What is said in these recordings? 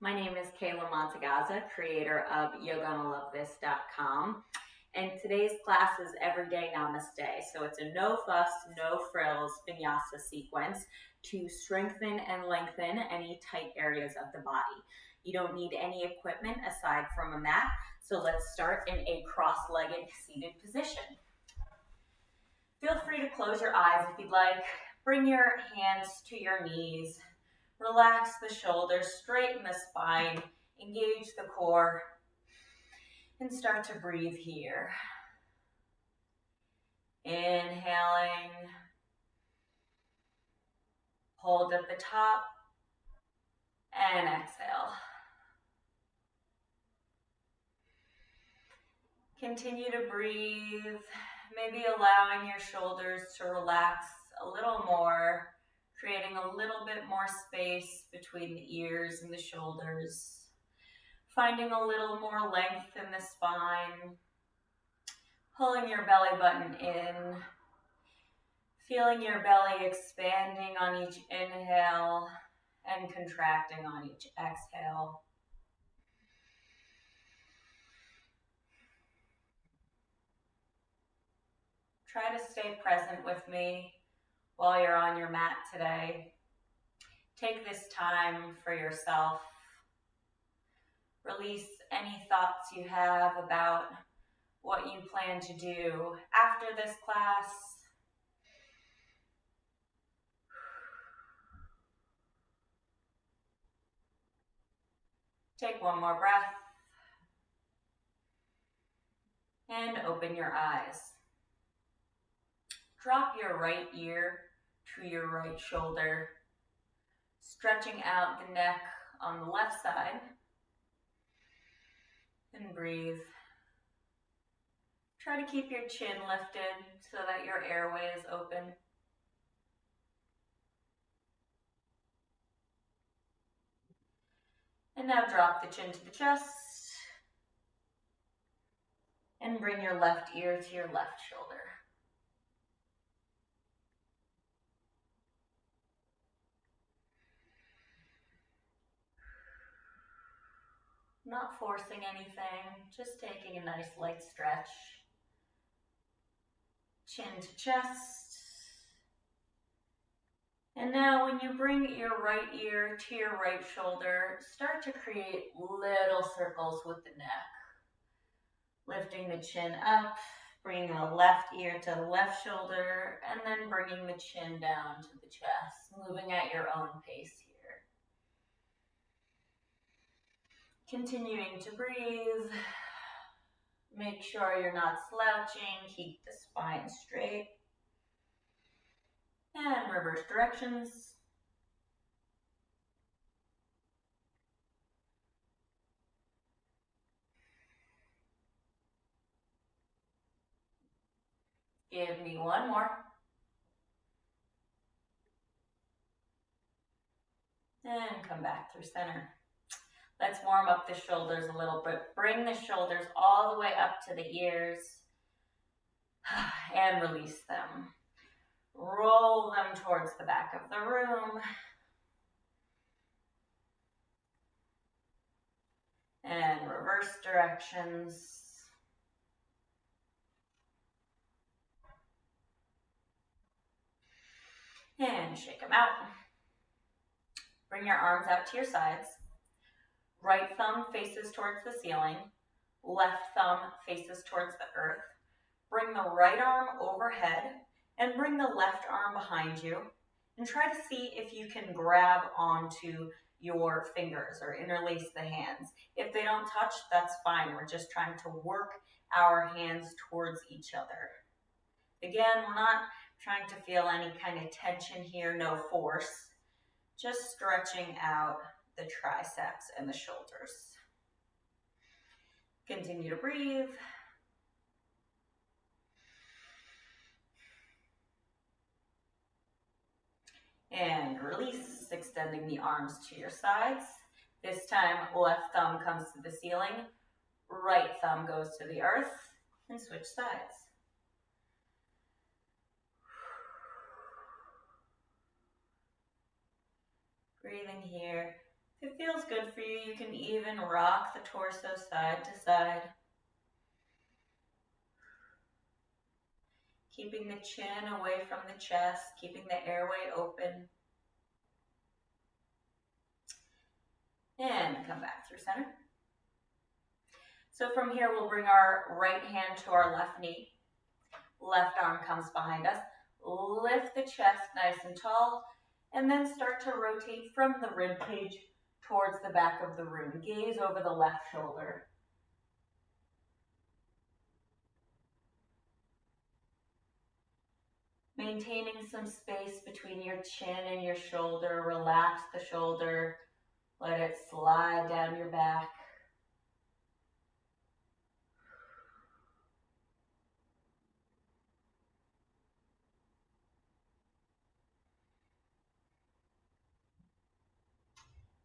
My name is Kayla Mantegazza, creator of YoGonnaLoveThis.com. And today's class is Everyday Namaste. So it's a no fuss, no frills Vinyasa sequence to strengthen and lengthen any tight areas of the body. You don't need any equipment aside from a mat. So let's start in a cross-legged seated position. Feel free to close your eyes if you'd like. Bring your hands to your knees. Relax the shoulders, straighten the spine, engage the core, and start to breathe here. Inhaling, hold at the top, and exhale. Continue to breathe, maybe allowing your shoulders to relax a little more, creating a little bit more space between the ears and the shoulders, finding a little more length in the spine, pulling your belly button in, feeling your belly expanding on each inhale and contracting on each exhale. Try to stay present with me while you're on your mat today. Take this time for yourself. Release any thoughts you have about what you plan to do after this class. Take one more breath and open your eyes. Drop your right ear to your right shoulder, stretching out the neck on the left side, and breathe. Try to keep your chin lifted so that your airway is open. And now drop the chin to the chest and bring your left ear to your left shoulder. Not forcing anything, just taking a nice light stretch. Chin to chest. And now when you bring your right ear to your right shoulder, start to create little circles with the neck. Lifting the chin up, bringing the left ear to the left shoulder, and then bringing the chin down to the chest, moving at your own pace here. Continuing to breathe. Make sure you're not slouching, keep the spine straight. And reverse directions. Give me one more. And come back through center. Let's warm up the shoulders a little bit. Bring the shoulders all the way up to the ears and release them. Roll them towards the back of the room. And reverse directions. And shake them out. Bring your arms out to your sides. Right thumb faces towards the ceiling. Left thumb faces towards the earth. Bring the right arm overhead and bring the left arm behind you. And try to see if you can grab onto your fingers or interlace the hands. If they don't touch, that's fine. We're just trying to work our hands towards each other. Again, we're not trying to feel any kind of tension here, no force. Just stretching out the triceps and the shoulders. Continue to breathe. And release, extending the arms to your sides. This time, left thumb comes to the ceiling, right thumb goes to the earth, and switch sides. Breathing here, If it feels good for you, you can even rock the torso side to side. Keeping the chin away from the chest, keeping the airway open. And come back through center. So from here, we'll bring our right hand to our left knee. Left arm comes behind us. Lift the chest nice and tall, and then start to rotate from the rib cage towards the back of the room. Gaze over the left shoulder. Maintaining some space between your chin and your shoulder. Relax the shoulder. Let it slide down your back.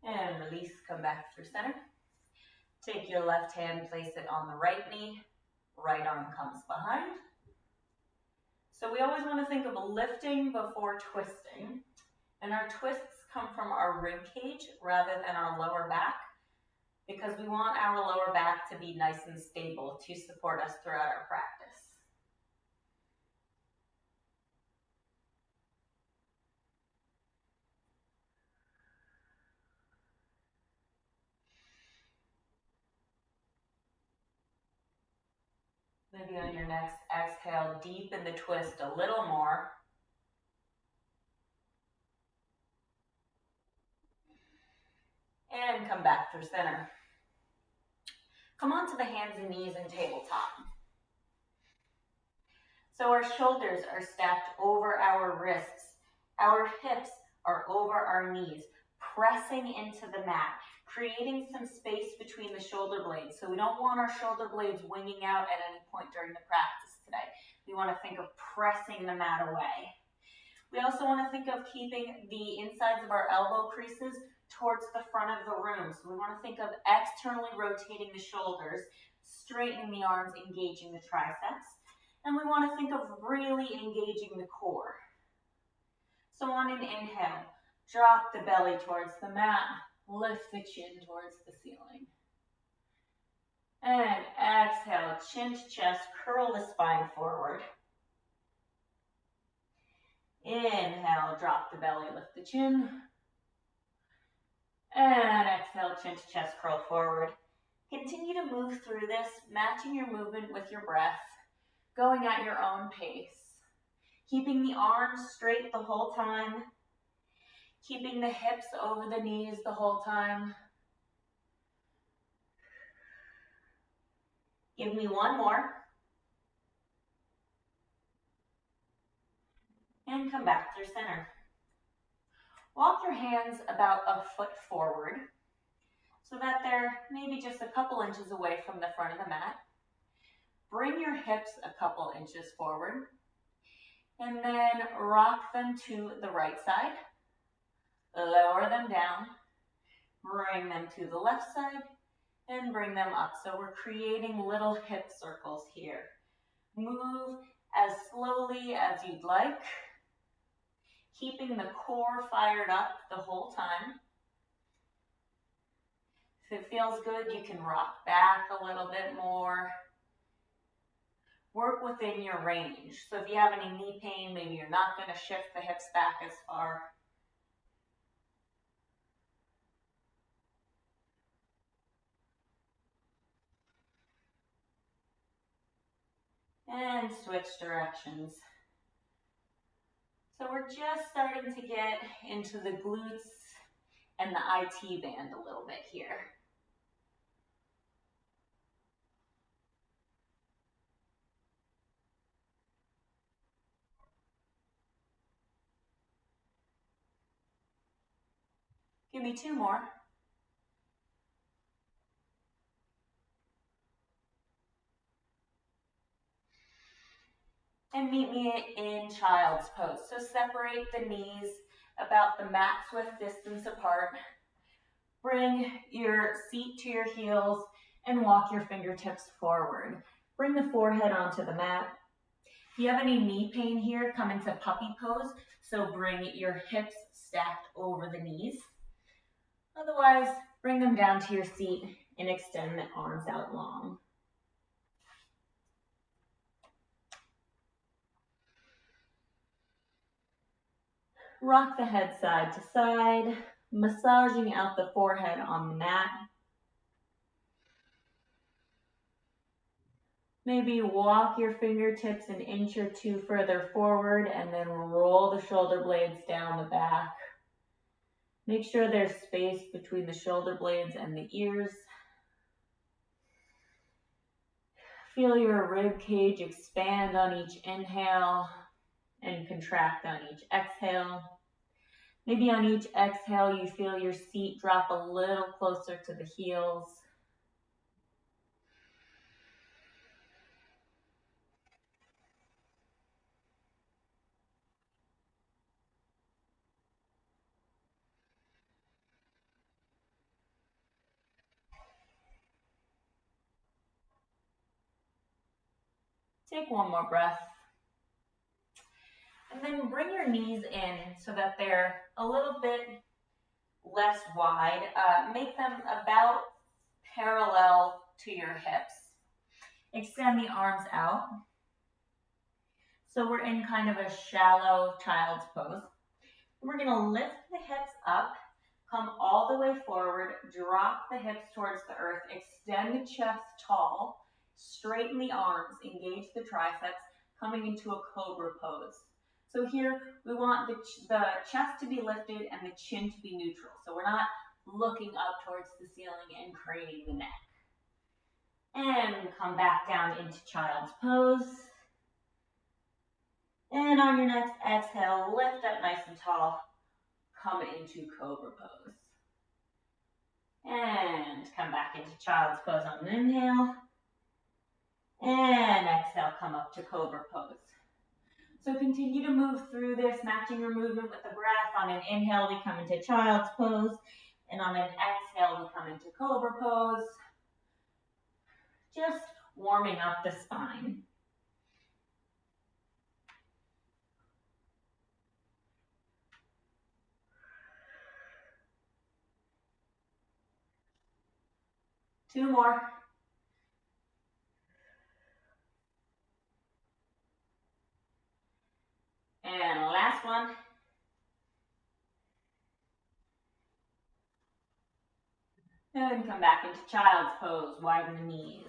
And release, come back through center. Take your left hand, place it on the right knee. Right arm comes behind. So we always want to think of lifting before twisting. And our twists come from our rib cage rather than our lower back, because we want our lower back to be nice and stable to support us throughout our practice. Maybe on your next exhale, deepen the twist a little more. And come back through center. Come onto the hands and knees and tabletop. So our shoulders are stacked over our wrists. Our hips are over our knees, pressing into the mat, creating some space between the shoulder blades. So we don't want our shoulder blades winging out at any point during the practice today. We want to think of pressing the mat away. We also want to think of keeping the insides of our elbow creases towards the front of the room. So we want to think of externally rotating the shoulders, straightening the arms, engaging the triceps. And we want to think of really engaging the core. So on an inhale, drop the belly towards the mat, lift the chin towards the ceiling. And exhale, chin to chest, curl the spine forward. Inhale, drop the belly, lift the chin. And exhale, chin to chest, curl forward. Continue to move through this, matching your movement with your breath, going at your own pace. Keeping the arms straight the whole time. Keeping the hips over the knees the whole time. Give me one more. And come back through center. Walk your hands about a foot forward so that they're maybe just a couple inches away from the front of the mat. Bring your hips a couple inches forward and then rock them to the right side. Lower them down, bring them to the left side, and bring them up. So we're creating little hip circles here. Move as slowly as you'd like, keeping the core fired up the whole time. If it feels good, you can rock back a little bit more. Work within your range. So if you have any knee pain, maybe you're not going to shift the hips back as far. And switch directions. So we're just starting to get into the glutes and the IT band a little bit here. Give me two more. And meet me in child's pose. So separate the knees about the mat's width distance apart. Bring your seat to your heels and walk your fingertips forward. Bring the forehead onto the mat. If you have any knee pain here, come into puppy pose. So bring your hips stacked over the knees. Otherwise, bring them down to your seat and extend the arms out long. Rock the head side to side, massaging out the forehead on the mat. Maybe walk your fingertips an inch or two further forward and then roll the shoulder blades down the back. Make sure there's space between the shoulder blades and the ears. Feel your rib cage expand on each inhale and contract on each exhale. Maybe on each exhale, you feel your seat drop a little closer to the heels. Take one more breath. And then bring your knees in so that they're a little bit less wide. Make them about parallel to your hips. Extend the arms out. So we're in kind of a shallow child's pose. We're going to lift the hips up, come all the way forward, drop the hips towards the earth, extend the chest tall, straighten the arms, engage the triceps, coming into a cobra pose. So here we want the chest to be lifted and the chin to be neutral. So we're not looking up towards the ceiling and craning the neck. And come back down into child's pose. And on your next exhale, lift up nice and tall. Come into cobra pose. And come back into child's pose on an inhale. And exhale, come up to cobra pose. So continue to move through this, matching your movement with the breath. On an inhale, we come into child's pose. And on an exhale, we come into cobra pose. Just warming up the spine. Two more. And last one. And come back into child's pose, widen the knees.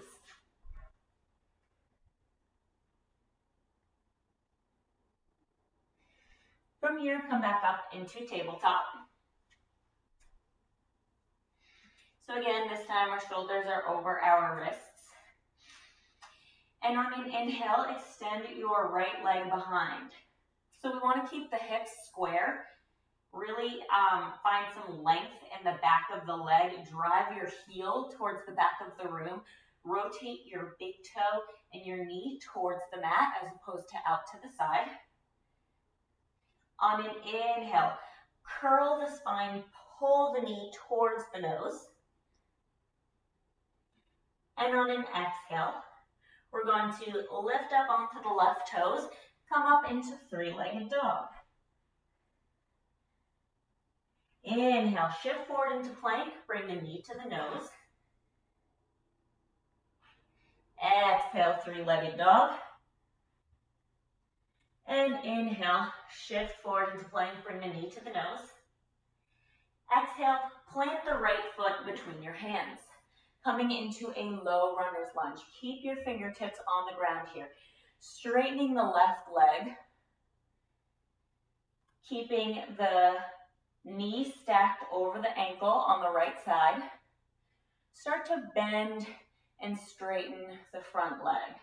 From here, come back up into tabletop. So again, this time our shoulders are over our wrists. And on an inhale, extend your right leg behind. So we want to keep the hips square. Really find some length in the back of the leg. Drive your heel towards the back of the room. Rotate your big toe and your knee towards the mat as opposed to out to the side. On an inhale, curl the spine, pull the knee towards the nose. And on an exhale, we're going to lift up onto the left toes, come up into three-legged dog. Inhale, shift forward into plank, bring the knee to the nose. Exhale, three-legged dog. And inhale, shift forward into plank, bring the knee to the nose. Exhale, plant the right foot between your hands. Coming into a low runner's lunge. Keep your fingertips on the ground here. Straightening the left leg. Keeping the knee stacked over the ankle on the right side. Start to bend and straighten the front leg.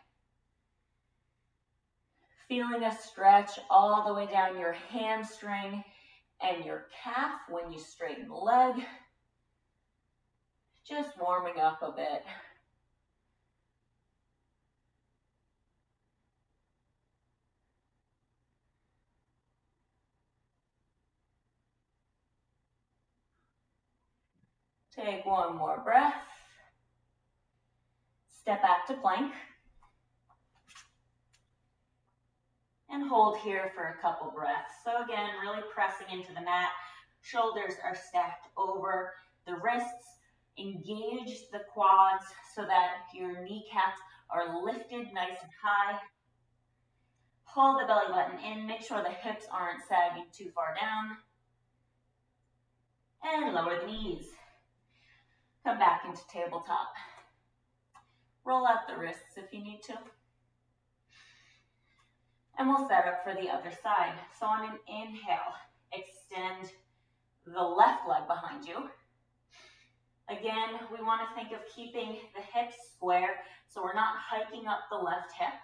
Feeling a stretch all the way down your hamstring and your calf when you straighten the leg. Just warming up a bit. Take one more breath. Step back to plank. And hold here for a couple breaths. So again, really pressing into the mat. Shoulders are stacked over the wrists, engage the quads so that your kneecaps are lifted nice and high. Pull the belly button in, make sure the hips aren't sagging too far down. And lower the knees. Come back into tabletop. Roll out the wrists if you need to. And we'll set up for the other side. So on an inhale, extend the left leg behind you. Again, we want to think of keeping the hips square so we're not hiking up the left hip.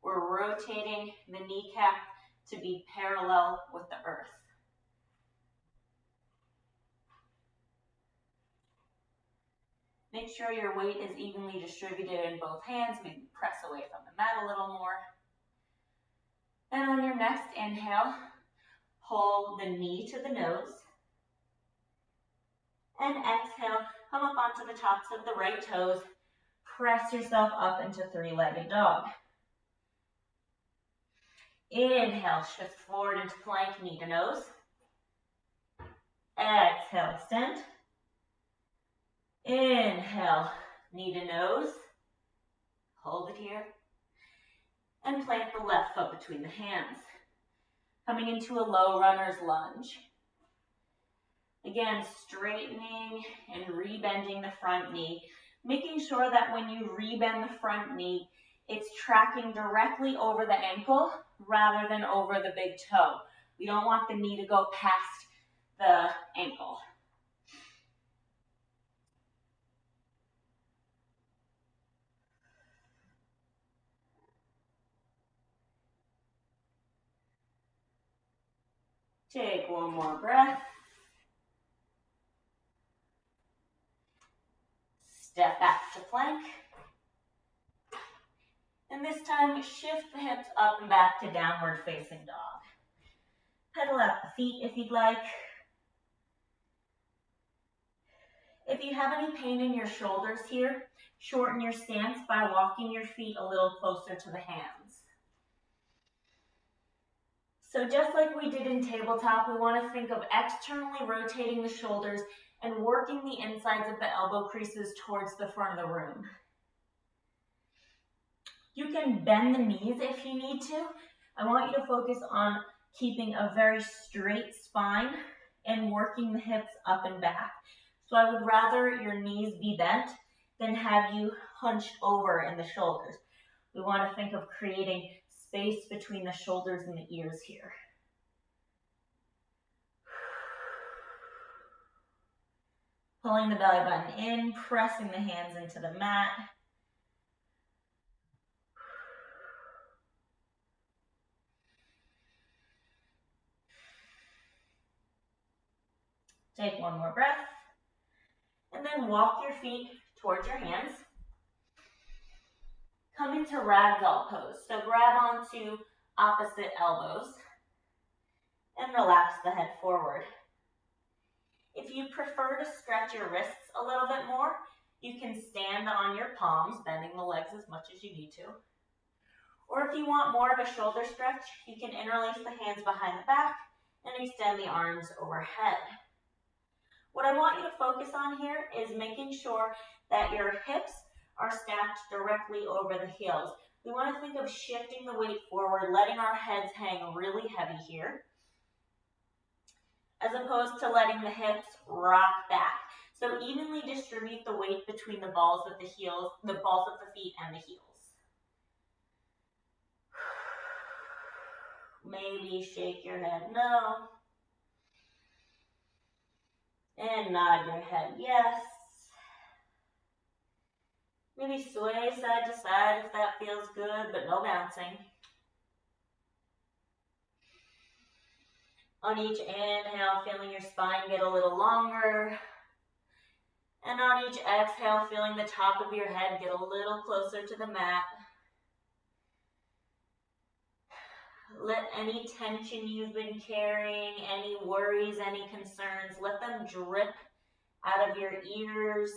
We're rotating the kneecap to be parallel with the earth. Make sure your weight is evenly distributed in both hands. Maybe press away from the mat a little more. And on your next inhale, pull the knee to the nose. And exhale, come up onto the tops of the right toes. Press yourself up into three-legged dog. Inhale, shift forward into plank, knee to nose. Exhale, extend. Inhale, knee to nose. Hold it here. And plant the left foot between the hands. Coming into a low runner's lunge. Again, straightening and rebending the front knee. Making sure that when you rebend the front knee, it's tracking directly over the ankle rather than over the big toe. We don't want the knee to go past the ankle. Take one more breath. Step back to plank. And this time, shift the hips up and back to downward facing dog. Pedal out the feet if you'd like. If you have any pain in your shoulders here, shorten your stance by walking your feet a little closer to the hands. So just like we did in tabletop, we want to think of externally rotating the shoulders and working the insides of the elbow creases towards the front of the room. You can bend the knees if you need to. I want you to focus on keeping a very straight spine and working the hips up and back. So I would rather your knees be bent than have you hunched over in the shoulders. We want to think of creating space between the shoulders and the ears here. Pulling the belly button in, pressing the hands into the mat. Take one more breath. And then walk your feet towards your hands. Come into ragdoll pose. So grab onto opposite elbows and relax the head forward. If you prefer to stretch your wrists a little bit more, you can stand on your palms, bending the legs as much as you need to. Or if you want more of a shoulder stretch, you can interlace the hands behind the back and extend the arms overhead. What I want you to focus on here is making sure that your hips are stacked directly over the heels. We want to think of shifting the weight forward, letting our heads hang really heavy here, as opposed to letting the hips rock back. So evenly distribute the weight between the balls of the heels, the balls of the feet and the heels. Maybe shake your head no. And nod your head yes. Maybe sway side to side if that feels good, but no bouncing. On each inhale, feeling your spine get a little longer. And on each exhale, feeling the top of your head get a little closer to the mat. Let any tension you've been carrying, any worries, any concerns, let them drip out of your ears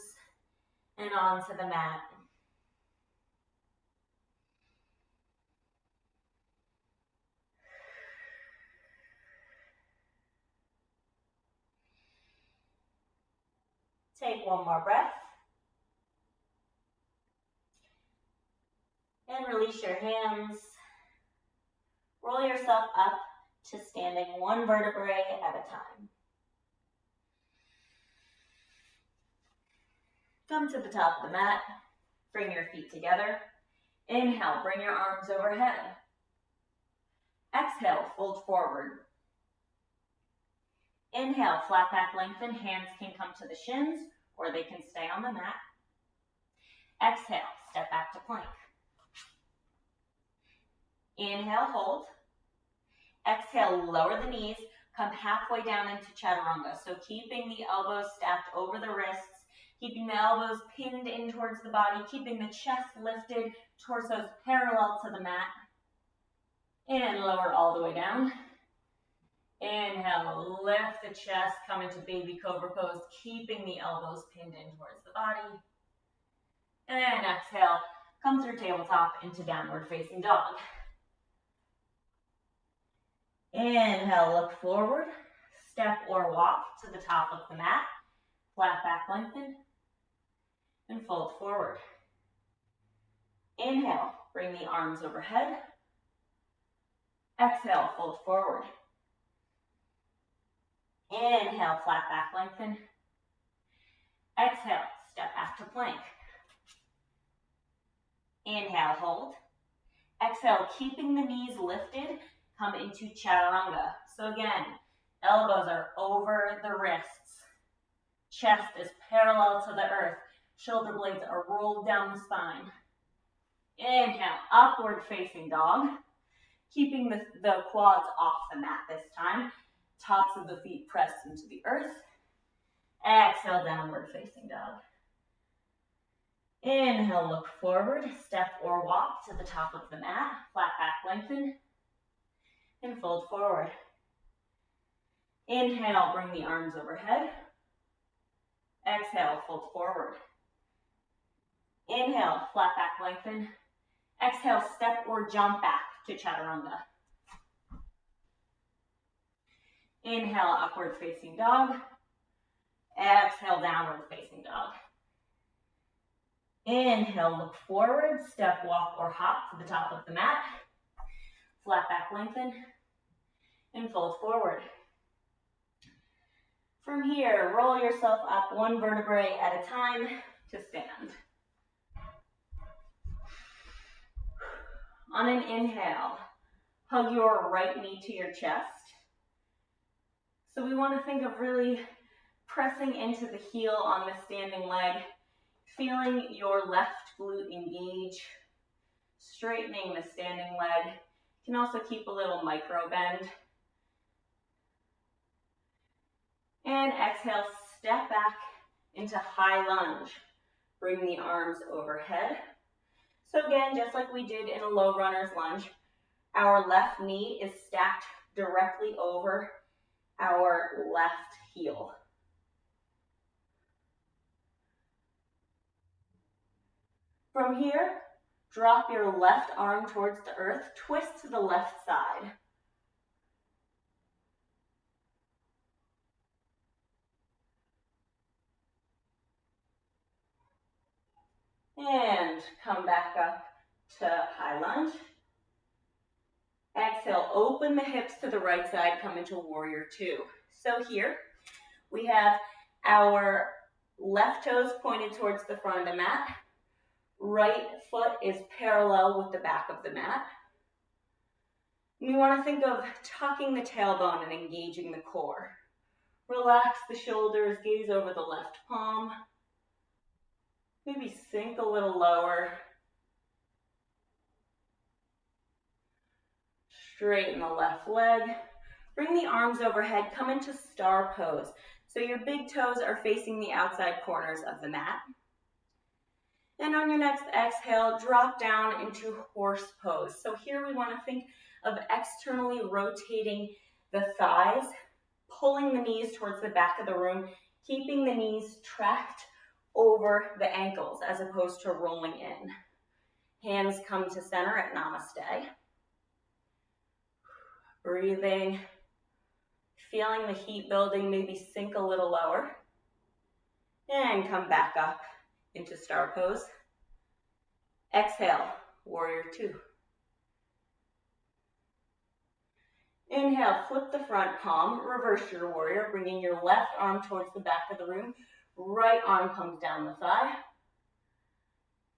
and onto the mat. Take one more breath. And release your hands. Roll yourself up to standing one vertebrae at a time. Come to the top of the mat. Bring your feet together. Inhale, bring your arms overhead. Exhale, fold forward. Inhale, flat back lengthen. Hands can come to the shins or they can stay on the mat. Exhale, step back to plank. Inhale, hold. Exhale, lower the knees. Come halfway down into chaturanga. So keeping the elbows stacked over the wrists, keeping the elbows pinned in towards the body, keeping the chest lifted, torsos parallel to the mat. And lower all the way down. Inhale, lift the chest, come into baby cobra pose, keeping the elbows pinned in towards the body. And exhale, come through tabletop into downward facing dog. Inhale, look forward, step or walk to the top of the mat, flat back lengthen, and fold forward. Inhale, bring the arms overhead. Exhale, fold forward. Inhale, flat back lengthen. Exhale, step back to plank. Inhale, hold. Exhale, keeping the knees lifted, come into chaturanga. So again, elbows are over the wrists. Chest is parallel to the earth. Shoulder blades are rolled down the spine. Inhale, upward facing dog. Keeping the quads off the mat this time. Tops of the feet pressed into the earth. Exhale, downward facing dog. Inhale, look forward, step or walk to the top of the mat, flat back lengthen, and fold forward. Inhale, bring the arms overhead. Exhale, fold forward. Inhale, flat back lengthen. Exhale, step or jump back to chaturanga. Inhale, upward facing dog. Exhale, downward facing dog. Inhale, look forward, step, walk, or hop to the top of the mat. Flat back lengthen, and fold forward. From here, roll yourself up one vertebrae at a time to stand. On an inhale, hug your right knee to your chest. So we want to think of really pressing into the heel on the standing leg, feeling your left glute engage, straightening the standing leg. You can also keep a little micro bend. And exhale, step back into high lunge. Bring the arms overhead. So again, just like we did in a low runner's lunge, our left knee is stacked directly over our left heel. From here, drop your left arm towards the earth, twist to the left side. And come back up to high lunge. Exhale, open the hips to the right side, come into warrior two. So here, we have our left toes pointed towards the front of the mat. Right foot is parallel with the back of the mat. We want to think of tucking the tailbone and engaging the core. Relax the shoulders, gaze over the left palm. Maybe sink a little lower. Straighten the left leg. Bring the arms overhead, come into star pose. So your big toes are facing the outside corners of the mat. And on your next exhale, drop down into horse pose. So here we want to think of externally rotating the thighs, pulling the knees towards the back of the room, keeping the knees tracked over the ankles as opposed to rolling in. Hands come to center at Namaste. Breathing, feeling the heat building, maybe sink a little lower. And come back up into star pose. Exhale, warrior two. Inhale, flip the front palm, reverse your warrior, bringing your left arm towards the back of the room. Right arm comes down the thigh.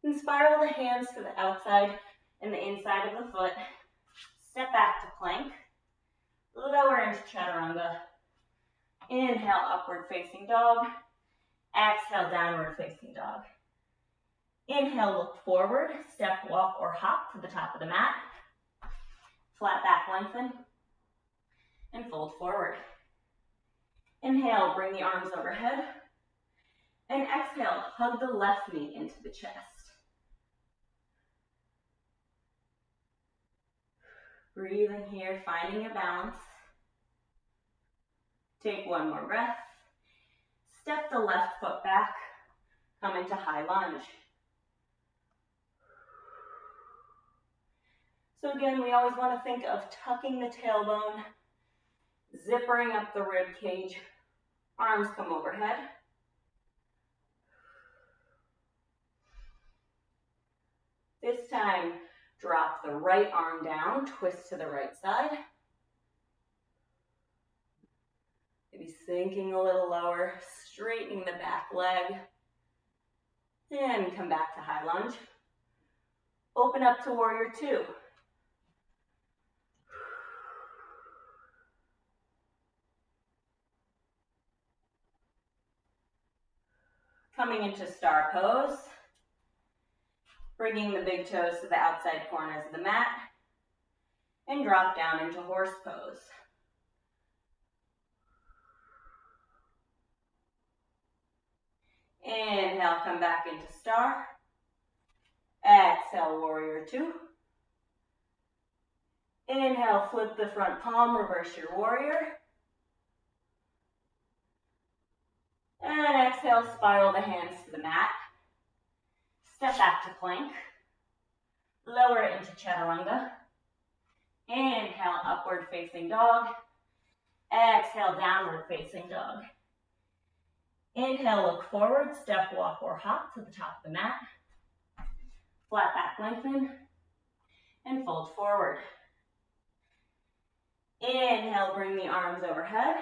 And spiral the hands to the outside and the inside of the foot. Step back to plank. Lower into chaturanga. Inhale, upward facing dog. Exhale, downward facing dog. Inhale, look forward, step, walk, or hop to the top of the mat. Flat back lengthen. And fold forward. Inhale, bring the arms overhead. And exhale, hug the left knee into the chest. Breathe in here, finding a balance. Take one more breath. Step the left foot back. Come into high lunge. So again, we always want to think of tucking the tailbone, zippering up the rib cage, arms come overhead. This time, drop the right arm down, twist to the right side. Maybe sinking a little lower, straightening the back leg. And come back to high lunge. Open up to warrior two. Coming into star pose. Bringing the big toes to the outside corners of the mat. And drop down into horse pose. Inhale, come back into star. Exhale, warrior two. Inhale, flip the front palm, reverse your warrior. And exhale, spiral the hands to the mat. Step back to plank. Lower it into chaturanga. Inhale, upward facing dog. Exhale, downward facing dog. Inhale, look forward, step, walk, or hop to the top of the mat. Flat back lengthen. And fold forward. Inhale, bring the arms overhead.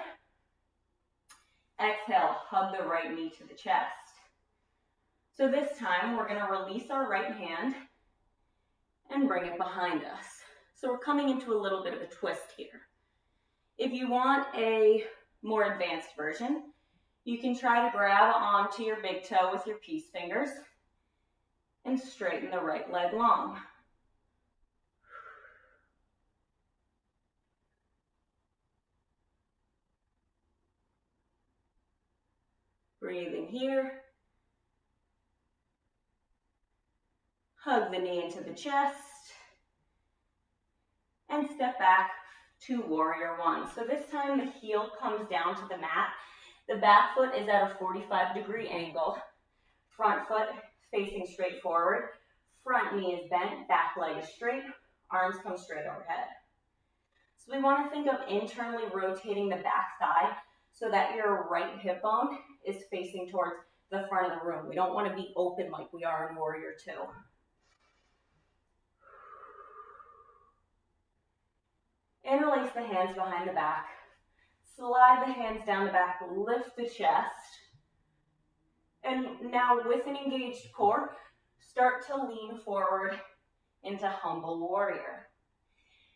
Exhale, hug the right knee to the chest. So this time, we're going to release our right hand and bring it behind us. So we're coming into a little bit of a twist here. If you want a more advanced version, you can try to grab onto your big toe with your peace fingers and straighten the right leg long. Breathing here. Hug the knee into the chest. And step back to warrior one. So this time the heel comes down to the mat. The back foot is at a 45-degree angle. Front foot facing straight forward. Front knee is bent, back leg is straight. Arms come straight overhead. So we want to think of internally rotating the back thigh so that your right hip bone is facing towards the front of the room. We don't want to be open like we are in warrior two. Interlace the hands behind the back. Slide the hands down the back, lift the chest. And now with an engaged core, start to lean forward into humble warrior.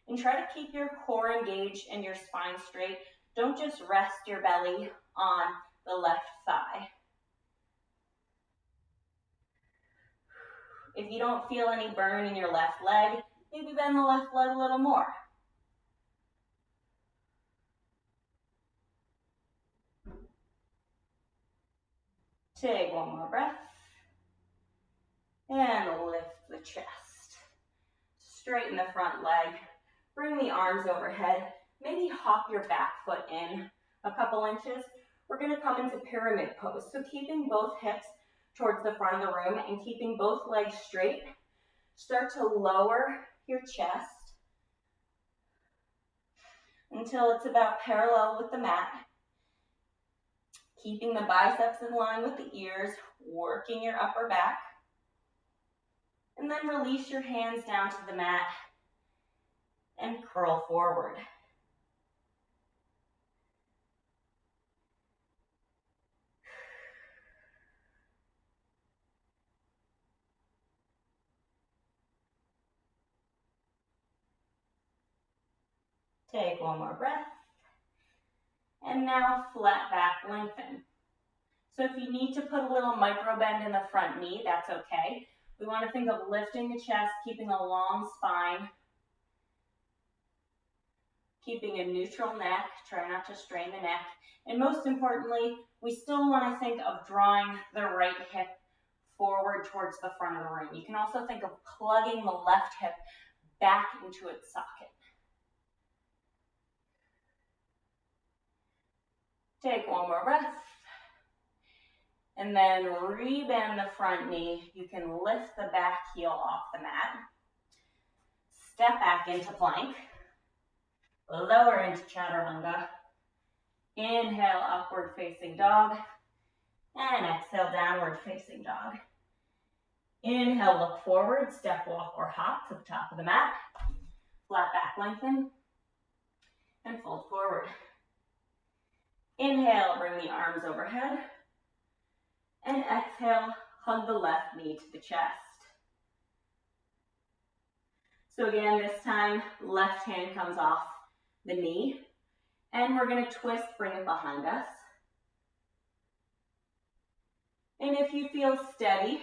And try to keep your core engaged and your spine straight. Don't just rest your belly on the left thigh. If you don't feel any burn in your left leg, maybe bend the left leg a little more. Take one more breath. And lift the chest. Straighten the front leg. Bring the arms overhead. Maybe hop your back foot in a couple inches. We're going to come into pyramid pose. So keeping both hips towards the front of the room and keeping both legs straight. Start to lower your chest until it's about parallel with the mat. Keeping the biceps in line with the ears, working your upper back. And then release your hands down to the mat and curl forward. Take one more breath. And now flat back lengthen. So if you need to put a little micro bend in the front knee, that's okay. We want to think of lifting the chest, keeping a long spine, keeping a neutral neck, try not to strain the neck. And most importantly, we still want to think of drawing the right hip forward towards the front of the room. You can also think of plugging the left hip back into its socket. Take one more breath. And then rebend the front knee. You can lift the back heel off the mat. Step back into plank. Lower into chaturanga. Inhale, upward facing dog. And exhale, downward facing dog. Inhale, look forward, step, walk, or hop to the top of the mat. Flat back lengthen. And fold forward. Inhale, bring the arms overhead. And exhale, hug the left knee to the chest. So again, this time, left hand comes off the knee. And we're going to twist, bring it behind us. And if you feel steady,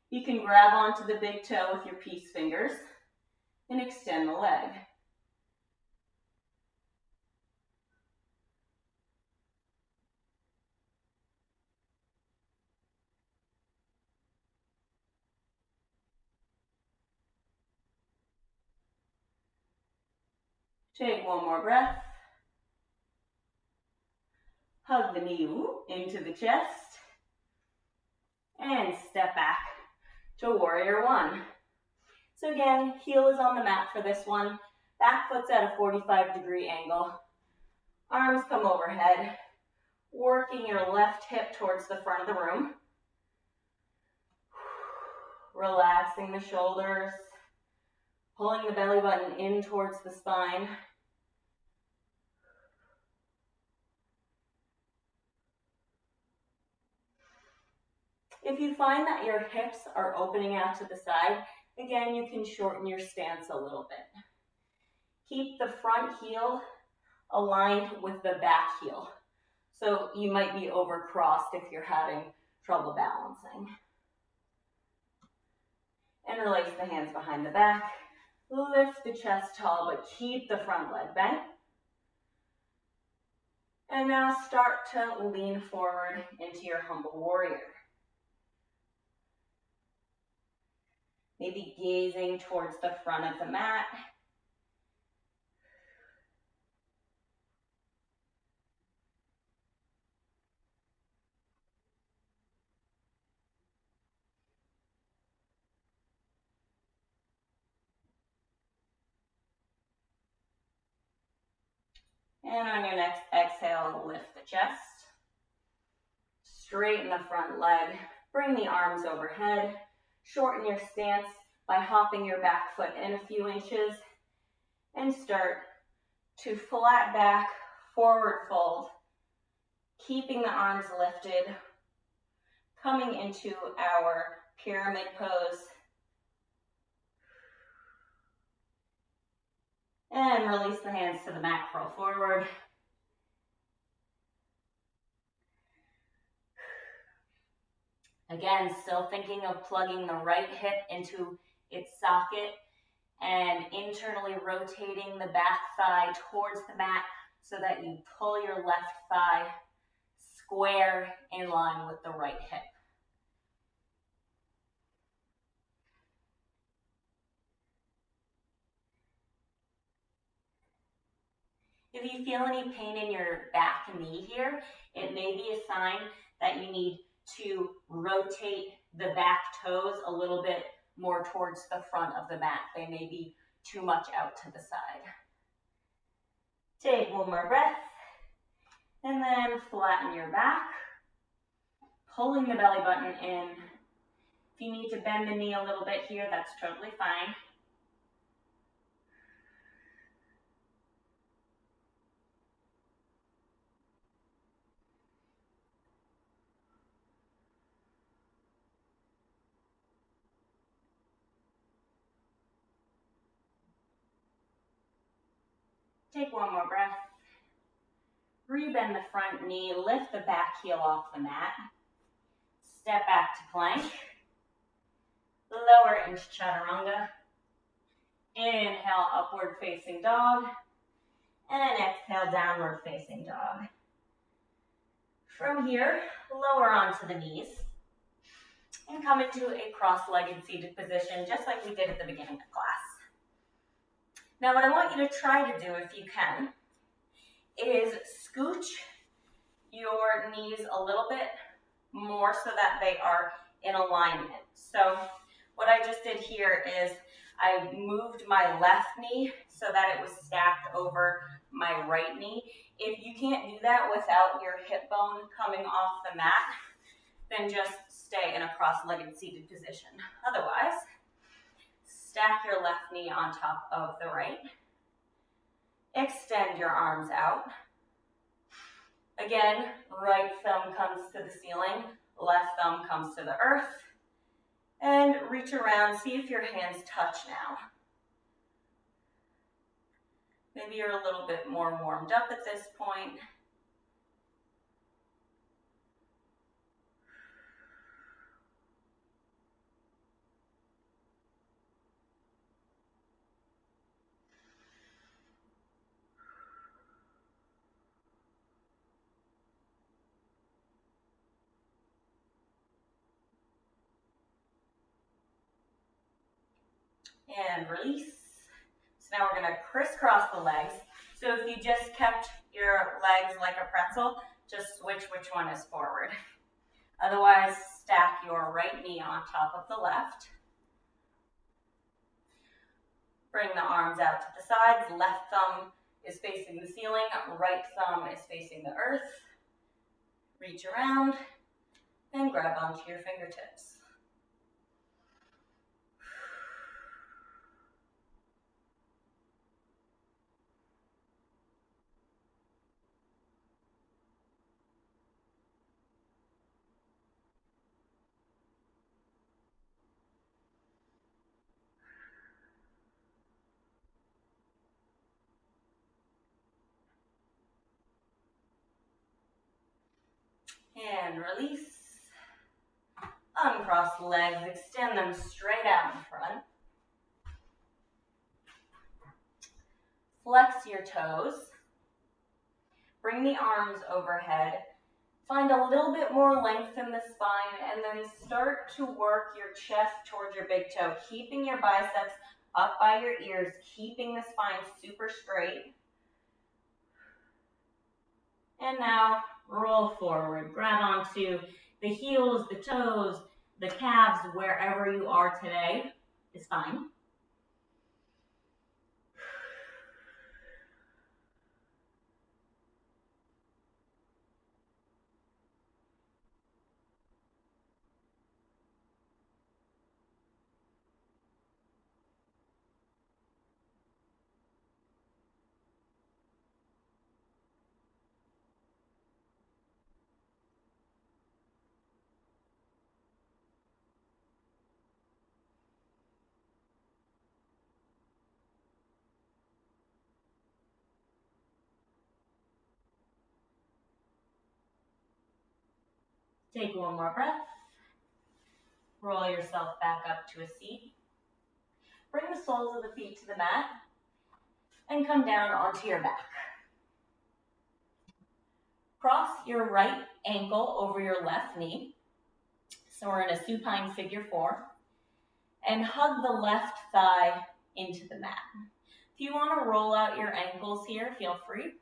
you can grab onto the big toe with your peace fingers and extend the leg. Take one more breath. Hug the knee into the chest. And step back to warrior one. So again, heel is on the mat for this one. Back foot's at a 45-degree angle. Arms come overhead. Working your left hip towards the front of the room. Relaxing the shoulders. Pulling the belly button in towards the spine. If you find that your hips are opening out to the side, again, you can shorten your stance a little bit. Keep the front heel aligned with the back heel. So you might be overcrossed if you're having trouble balancing. And release the hands behind the back. Lift the chest tall, but keep the front leg bent. And now start to lean forward into your humble warrior. Maybe gazing towards the front of the mat. And on your next exhale, lift the chest. Straighten the front leg. Bring the arms overhead. Shorten your stance by hopping your back foot in a few inches. And start to flat back, forward fold. Keeping the arms lifted. Coming into our pyramid pose. And release the hands to the mat, curl forward. Again, still thinking of plugging the right hip into its socket and internally rotating the back thigh towards the mat so that you pull your left thigh square in line with the right hip. If you feel any pain in your back knee here, it may be a sign that you need to rotate the back toes a little bit more towards the front of the mat. They may be too much out to the side. Take one more breath. And then flatten your back, pulling the belly button in. If you need to bend the knee a little bit here, that's totally fine. Take one more breath. Rebend the front knee, lift the back heel off the mat. Step back to plank. Lower into chaturanga. Inhale, upward facing dog. And exhale, downward facing dog. From here, lower onto the knees. And come into a cross-legged seated position, just like we did at the beginning of class. Now what I want you to try to do, if you can, is scooch your knees a little bit more so that they are in alignment. So what I just did here is I moved my left knee so that it was stacked over my right knee. If you can't do that without your hip bone coming off the mat, then just stay in a cross-legged seated position. Otherwise, stack your left knee on top of the right. Extend your arms out. Again, right thumb comes to the ceiling, left thumb comes to the earth. And reach around, see if your hands touch now. Maybe you're a little bit more warmed up at this point. And release. So now we're going to crisscross the legs. So if you just kept your legs like a pretzel, just switch which one is forward. Otherwise, stack your right knee on top of the left. Bring the arms out to the sides. Left thumb is facing the ceiling. Right thumb is facing the earth. Reach around and grab onto your fingertips. And release. Uncross the legs, extend them straight out in front. Flex your toes. Bring the arms overhead. Find a little bit more length in the spine and then start to work your chest towards your big toe, keeping your biceps up by your ears, keeping the spine super straight. And now roll forward. Grab onto the heels, the toes, the calves, wherever you are today is fine. Take one more breath. Roll yourself back up to a seat. Bring the soles of the feet to the mat and come down onto your back. Cross your right ankle over your left knee. So we're in a supine figure 4. And hug the left thigh into the mat. If you want to roll out your ankles here, feel free.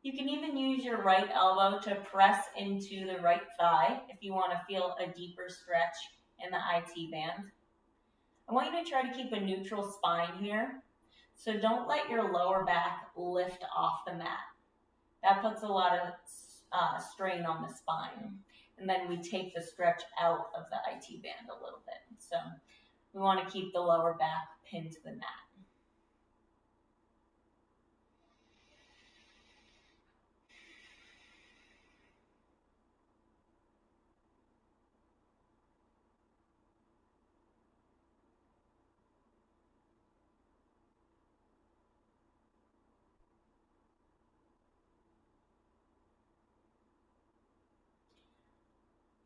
You can even use your right elbow to press into the right thigh if you want to feel a deeper stretch in the IT band. I want you to try to keep a neutral spine here. So don't let your lower back lift off the mat. That puts a lot of strain on the spine. And then we take the stretch out of the IT band a little bit. So we want to keep the lower back pinned to the mat.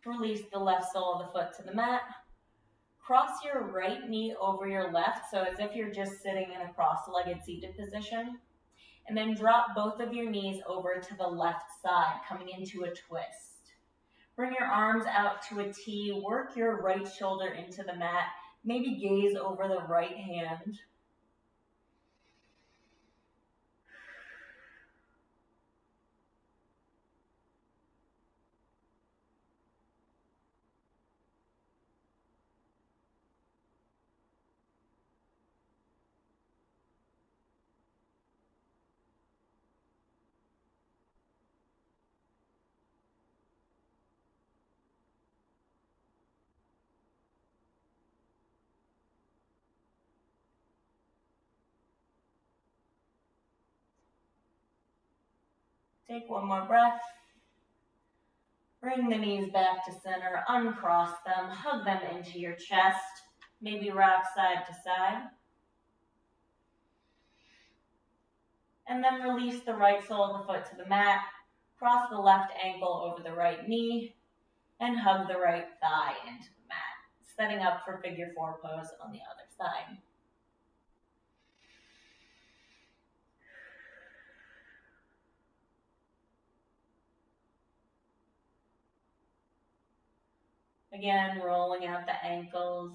Release the left sole of the foot to the mat. Cross your right knee over your left, so as if you're just sitting in a cross-legged seated position. And then drop both of your knees over to the left side, coming into a twist. Bring your arms out to a T. Work your right shoulder into the mat. Maybe gaze over the right hand. Take one more breath. Bring the knees back to center, uncross them, hug them into your chest, maybe rock side to side. And then release the right sole of the foot to the mat, cross the left ankle over the right knee, and hug the right thigh into the mat, setting up for figure 4 pose on the other side. Again, rolling out the ankles.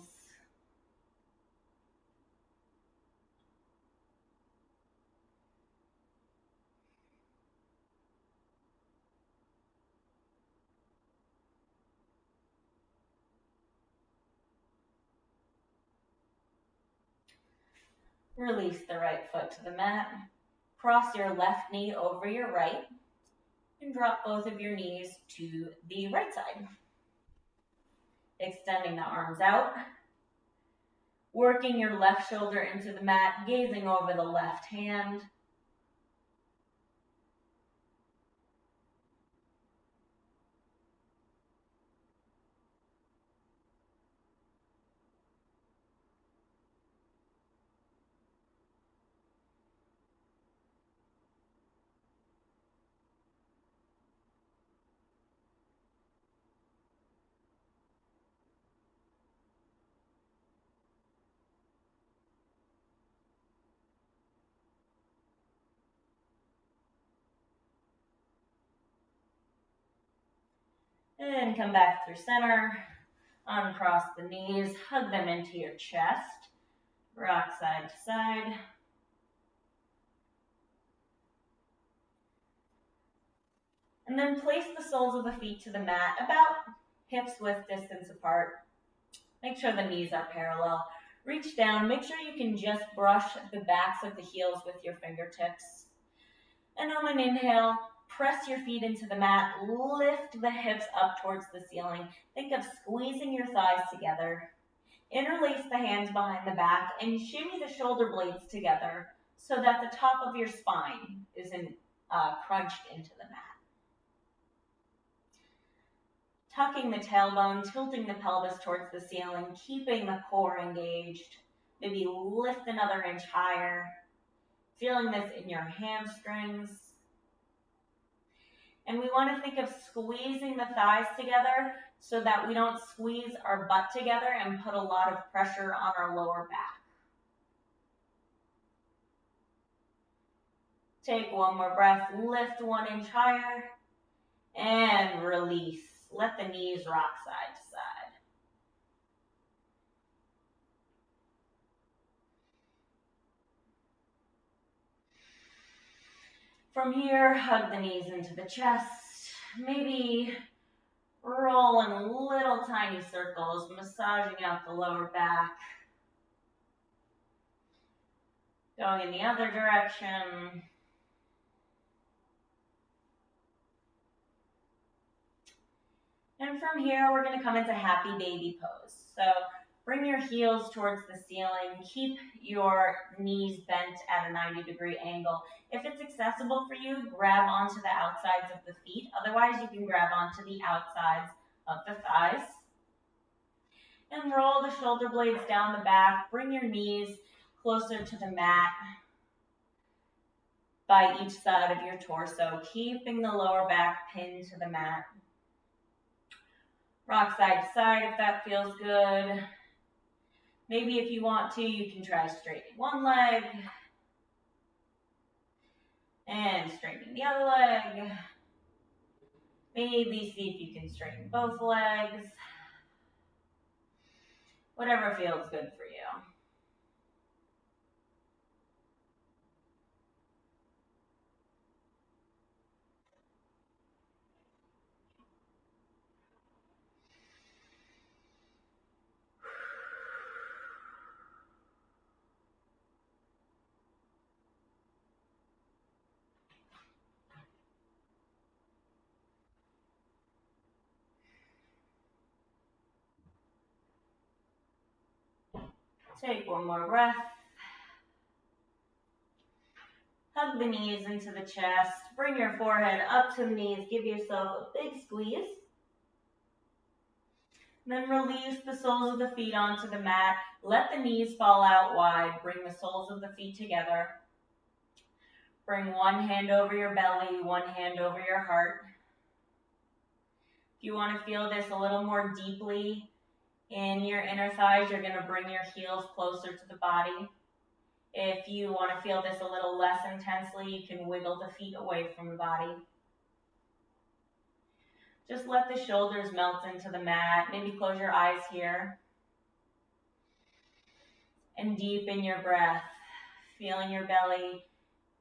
Release the right foot to the mat. Cross your left knee over your right and drop both of your knees to the right side. Extending the arms out. Working your left shoulder into the mat, gazing over the left hand. And come back through center. Uncross the knees, hug them into your chest. Rock side to side. And then place the soles of the feet to the mat, about hips width distance apart. Make sure the knees are parallel. Reach down, make sure you can just brush the backs of the heels with your fingertips. And on an inhale, press your feet into the mat, lift the hips up towards the ceiling. Think of squeezing your thighs together. Interlace the hands behind the back and shimmy the shoulder blades together so that the top of your spine isn't crunched into the mat. Tucking the tailbone, tilting the pelvis towards the ceiling, keeping the core engaged. Maybe lift another inch higher. Feeling this in your hamstrings. And we want to think of squeezing the thighs together so that we don't squeeze our butt together and put a lot of pressure on our lower back. Take one more breath, lift 1 inch higher, and release. Let the knees rock side to side. From here, hug the knees into the chest. Maybe roll in little tiny circles, massaging out the lower back. Going in the other direction. And from here, we're gonna come into happy baby pose. So bring your heels towards the ceiling. Keep your knees bent at a 90-degree angle. If it's accessible for you, grab onto the outsides of the feet. Otherwise, you can grab onto the outsides of the thighs. And roll the shoulder blades down the back. Bring your knees closer to the mat by each side of your torso, keeping the lower back pinned to the mat. Rock side to side if that feels good. Maybe if you want to, you can try straightening one leg and straightening the other leg. Maybe see if you can straighten both legs. Whatever feels good for you. Take one more breath. Hug the knees into the chest. Bring your forehead up to the knees. Give yourself a big squeeze. Then release the soles of the feet onto the mat. Let the knees fall out wide. Bring the soles of the feet together. Bring one hand over your belly, one hand over your heart. If you want to feel this a little more deeply in your inner thighs, you're going to bring your heels closer to the body. If you want to feel this a little less intensely, you can wiggle the feet away from the body. Just let the shoulders melt into the mat. Maybe close your eyes here. And deepen your breath, feeling your belly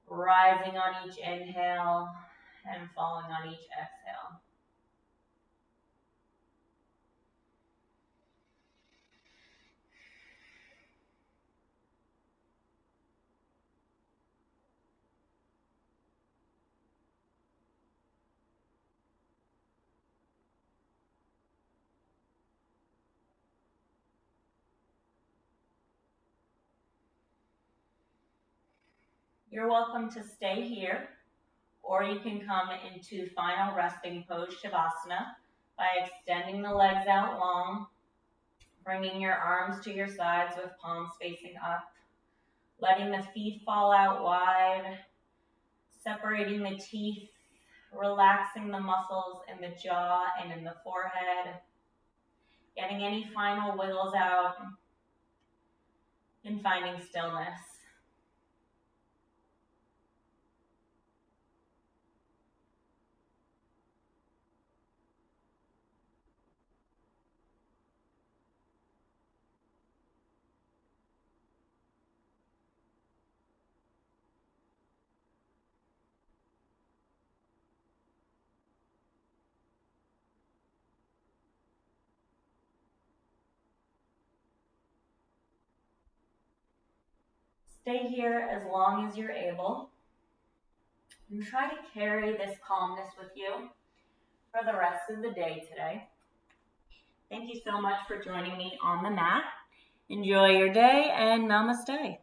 rising on each inhale and falling on each exhale. You're welcome to stay here, or you can come into final resting pose, Shavasana, by extending the legs out long, bringing your arms to your sides with palms facing up, letting the feet fall out wide, separating the teeth, relaxing the muscles in the jaw and in the forehead, getting any final wiggles out, and finding stillness. Stay here as long as you're able, and try to carry this calmness with you for the rest of the day today. Thank you so much for joining me on the mat. Enjoy your day, and namaste.